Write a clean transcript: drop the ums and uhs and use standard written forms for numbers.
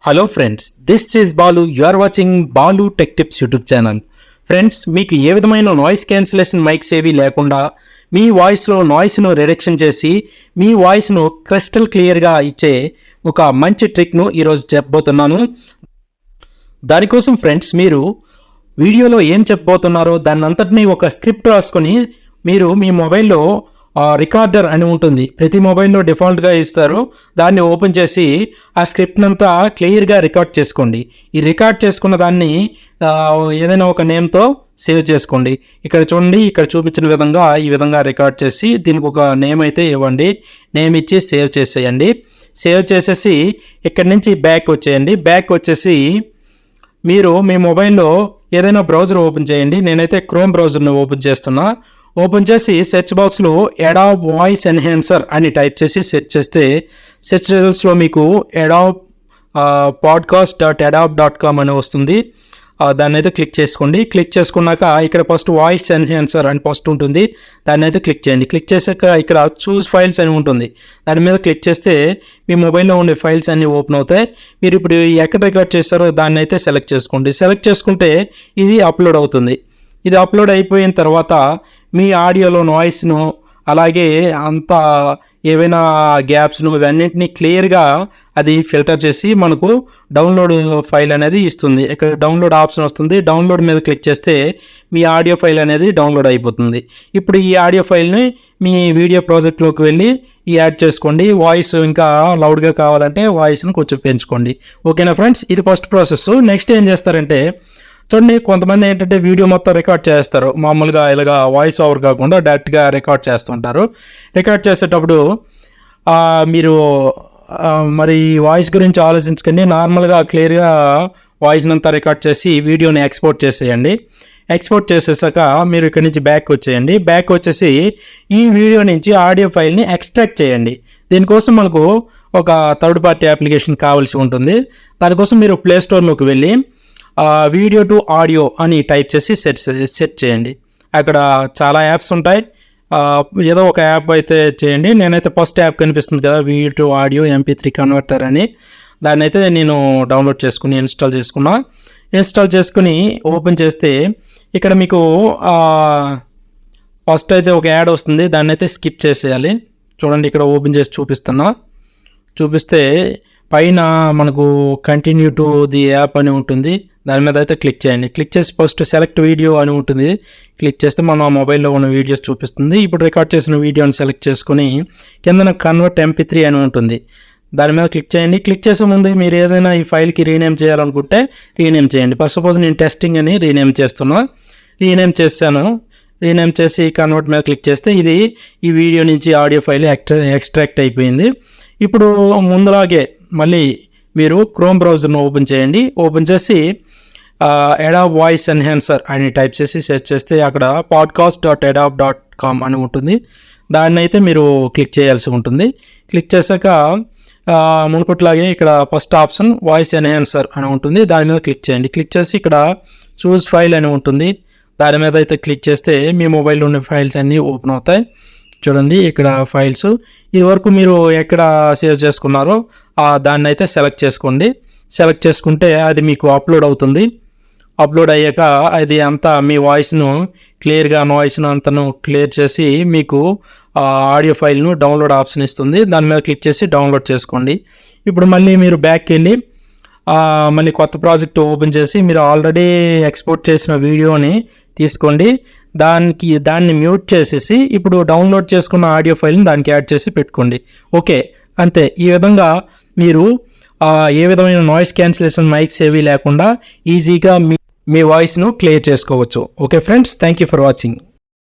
Hello friends, this is Balu. You are watching Balu tech tips YouTube channel. Friends, మీకు ఏ విధమైన noise cancellation mics ఏవి లేకుండా మీ వాయిస్లో నాయిస్ను రిడక్షన్ చేసి మీ వాయిస్ను క్రిస్టల్ క్లియర్గా ఇచ్చే ఒక మంచి ట్రిక్ను ఈరోజు చెప్పబోతున్నాను. దానికోసం ఫ్రెండ్స్, మీరు వీడియోలో ఏం చెప్పబోతున్నారో దాన్ని అంతటినీ ఒక స్క్రిప్ట్ రాసుకొని మీరు మీ మొబైల్లో రికార్డర్ అని ఉంటుంది, ప్రతి మొబైల్లో డిఫాల్ట్గా ఇస్తారు. దాన్ని ఓపెన్ చేసి ఆ స్క్రిప్ట్ అంతా క్లియర్గా రికార్డ్ చేసుకోండి. ఈ రికార్డ్ చేసుకున్న దాన్ని ఏదైనా ఒక నేమ్తో సేవ్ చేసుకోండి. ఇక్కడ చూడండి, ఇక్కడ చూపించిన విధంగా ఈ విధంగా రికార్డ్ చేసి దీనికి ఒక నేమ్ అయితే ఇవ్వండి. నేమ్ ఇచ్చి సేవ్ చేసేయండి. సేవ్ చేసేసి ఇక్కడి నుంచి బ్యాక్ వచ్చేయండి. బ్యాక్ వచ్చేసి మీరు మీ మొబైల్లో ఏదైనా బ్రౌజర్ ఓపెన్ చేయండి. నేనైతే క్రోమ్ బ్రౌజర్ని ఓపెన్ చేస్తున్నా. ఓపెన్ చేసి సెర్చ్ బాక్స్లో అడాబ్ వాయిస్ ఎన్హాన్సర్ అని టైప్ చేసి సెర్చ్ చేస్తే సెర్చ్ రిజల్ట్స్లో మీకు అడాబ్ podcast.adobe.com అని వస్తుంది. దాన్ని అయితే క్లిక్ చేసుకోండి. క్లిక్ చేసుకున్నాక ఇక్కడ ఫస్ట్ వాయిస్ ఎన్హాన్సర్ అని ఫస్ట్ ఉంటుంది, దాన్ని అయితే క్లిక్ చేయండి. క్లిక్ చేసాక ఇక్కడ చూస్ ఫైల్స్ అని ఉంటుంది, దాని మీద క్లిక్ చేస్తే మీ మొబైల్లో ఉండే ఫైల్స్ అన్నీ ఓపెన్ అవుతాయి. మీరు ఇప్పుడు ఎక్కడ రికార్డ్ చేస్తారో దాన్ని అయితే సెలెక్ట్ చేసుకోండి. సెలెక్ట్ చేసుకుంటే ఇది అప్లోడ్ అవుతుంది. ఇది అప్లోడ్ అయిపోయిన తర్వాత మీ ఆడియోలో నాయిస్ను అలాగే అంత ఏవైనా గ్యాప్స్ను ఇవన్నింటినీ క్లియర్గా అది ఫిల్టర్ చేసి మనకు డౌన్లోడ్ ఫైల్ అనేది ఇస్తుంది. ఇక్కడ డౌన్లోడ్ ఆప్షన్ వస్తుంది. డౌన్లోడ్ మీద క్లిక్ చేస్తే మీ ఆడియో ఫైల్ అనేది డౌన్లోడ్ అయిపోతుంది. ఇప్పుడు ఈ ఆడియో ఫైల్ని మీ వీడియో ప్రాజెక్ట్లోకి వెళ్ళి యాడ్ చేసుకోండి. వాయిస్ ఇంకా లౌడ్గా కావాలంటే వాయిస్ని కొంచెం పెంచుకోండి. ఓకేనా ఫ్రెండ్స్, ఇది ఫస్ట్ ప్రాసెస్. నెక్స్ట్ ఏం చేస్తారంటే చూడండి, కొంతమంది ఏంటంటే వీడియో మొత్తం రికార్డ్ చేస్తారు, మామూలుగా ఇలాగా వాయిస్ ఓవర్ కాకుండా డైరెక్ట్గా రికార్డ్ చేస్తుంటారు. రికార్డ్ చేసేటప్పుడు మీరు మరి వాయిస్ గురించి ఆలోచించుకొని నార్మల్గా క్లియర్గా వాయిస్ని అంతా రికార్డ్ చేసి వీడియోని ఎక్స్పోర్ట్ చేసేయండి. ఎక్స్పోర్ట్ చేసేసాక మీరు ఇక్కడ నుంచి బ్యాక్ వచ్చేయండి. బ్యాక్ వచ్చేసి ఈ వీడియో నుంచి ఆడియో ఫైల్ని ఎక్స్ట్రాక్ట్ చేయండి. దీనికోసం మనకు ఒక థర్డ్ పార్టీ అప్లికేషన్ కావాల్సి ఉంటుంది. దానికోసం మీరు ప్లే స్టోర్లోకి వెళ్ళి వీడియో టు ఆడియో అని టైప్ చేసి సెట్ చేయండి. అక్కడ చాలా యాప్స్ ఉంటాయి, ఏదో ఒక యాప్ అయితే చేయండి. నేనైతే ఫస్ట్ యాప్ కనిపిస్తుంది కదా, video to audio MP3 converter అని, దాన్ని అయితే నేను డౌన్లోడ్ చేసుకుని ఇన్స్టాల్ చేసుకున్నా. ఇన్స్టాల్ చేసుకుని ఓపెన్ చేస్తే ఇక్కడ మీకు ఫస్ట్ అయితే ఒక యాడ్ వస్తుంది, దాన్ని అయితే స్కిప్ చేసేయాలి. చూడండి, ఇక్కడ ఓపెన్ చేసి చూపిస్తే పైన మనకు కంటిన్యూ టు ది యాప్ అని ఉంటుంది, దాని మీద అయితే క్లిక్ చేయండి. క్లిక్ చేసి ఫస్ట్ సెలెక్ట్ వీడియో అని ఉంటుంది, క్లిక్ చేస్తే మన మొబైల్లో ఉన్న వీడియోస్ చూపిస్తుంది. ఇప్పుడు రికార్డ్ చేసిన వీడియోని సెలెక్ట్ చేసుకుని కింద కన్వర్ట్ MP3 అని ఉంటుంది, దాని మీద క్లిక్ చేయండి. క్లిక్ చేసే ముందు మీరు ఏదైనా ఈ ఫైల్కి రీనేమ్ చేయాలనుకుంటే రీనేమ్ చేయండి. ఫర్ సపోజ్ నేను టెస్టింగ్ అని రీనేమ్ చేస్తున్నా, రీనేమ్ చేశాను. రీనేమ్ చేసి కన్వర్ట్ మీద క్లిక్ చేస్తే ఇది ఈ వీడియో నుంచి ఆడియో ఫైల్ ఎక్స్ట్రాక్ట్ అయిపోయింది. ఇప్పుడు ముందులాగే మళ్ళీ మీరు క్రోమ్ బ్రౌజర్ను ఓపెన్ చేయండి. ఓపెన్ చేసి అడాబ్ వాయిస్ ఎన్హాన్సర్ అని టైప్ చేసి సెర్చ్ చేస్తే అక్కడ podcast.adobe.com అని ఉంటుంది, దాన్ని అయితే మీరు క్లిక్ చేయాల్సి ఉంటుంది. క్లిక్ చేశాక మునుపట్లాగే ఇక్కడ ఫస్ట్ ఆప్షన్ వాయిస్ ఎన్హాన్సర్ అని ఉంటుంది, దాని మీద క్లిక్ చేయండి. క్లిక్ చేసి ఇక్కడ చూస్ ఫైల్ అని ఉంటుంది, దాని మీద అయితే క్లిక్ చేస్తే మీ మొబైల్లో ఉన్న ఫైల్స్ అన్నీ ఓపెన్ అవుతాయి. చూడండి, ఇక్కడ ఫైల్స్ ఇది వరకు మీరు ఎక్కడ సేవ్ చేసుకున్నారో దాన్ని అయితే సెలెక్ట్ చేసుకోండి. సెలెక్ట్ చేసుకుంటే అది మీకు అప్లోడ్ అవుతుంది. అప్లోడ్ అయ్యాక అది అంతా మీ వాయిస్ను క్లియర్గా నాయిస్ను అంతను క్లియర్ చేసి మీకు ఆడియో ఫైల్ను డౌన్లోడ్ ఆప్షన్ ఇస్తుంది, దాని మీద క్లిక్ చేసి డౌన్లోడ్ చేసుకోండి. ఇప్పుడు మళ్ళీ మీరు బ్యాక్కి వెళ్ళి మళ్ళీ కొత్త ప్రాజెక్ట్ ఓపెన్ చేసి మీరు ఆల్రెడీ ఎక్స్పోర్ట్ చేసిన వీడియోని తీసుకోండి, దాన్ని మ్యూట్ చేసేసి ఇప్పుడు డౌన్లోడ్ చేసుకున్న ఆడియో ఫైల్ని దానికి యాడ్ చేసి పెట్టుకోండి. ఓకే, అంతే. ఈ విధంగా మీరు ఏ విధమైన నాయిస్ క్యాన్సిలేషన్ మైక్స్ ఏవి లేకుండా ఈజీగా మీ వాయిస్ను క్లియర్ చేసుకోవచ్చు. Okay friends, thank you for watching.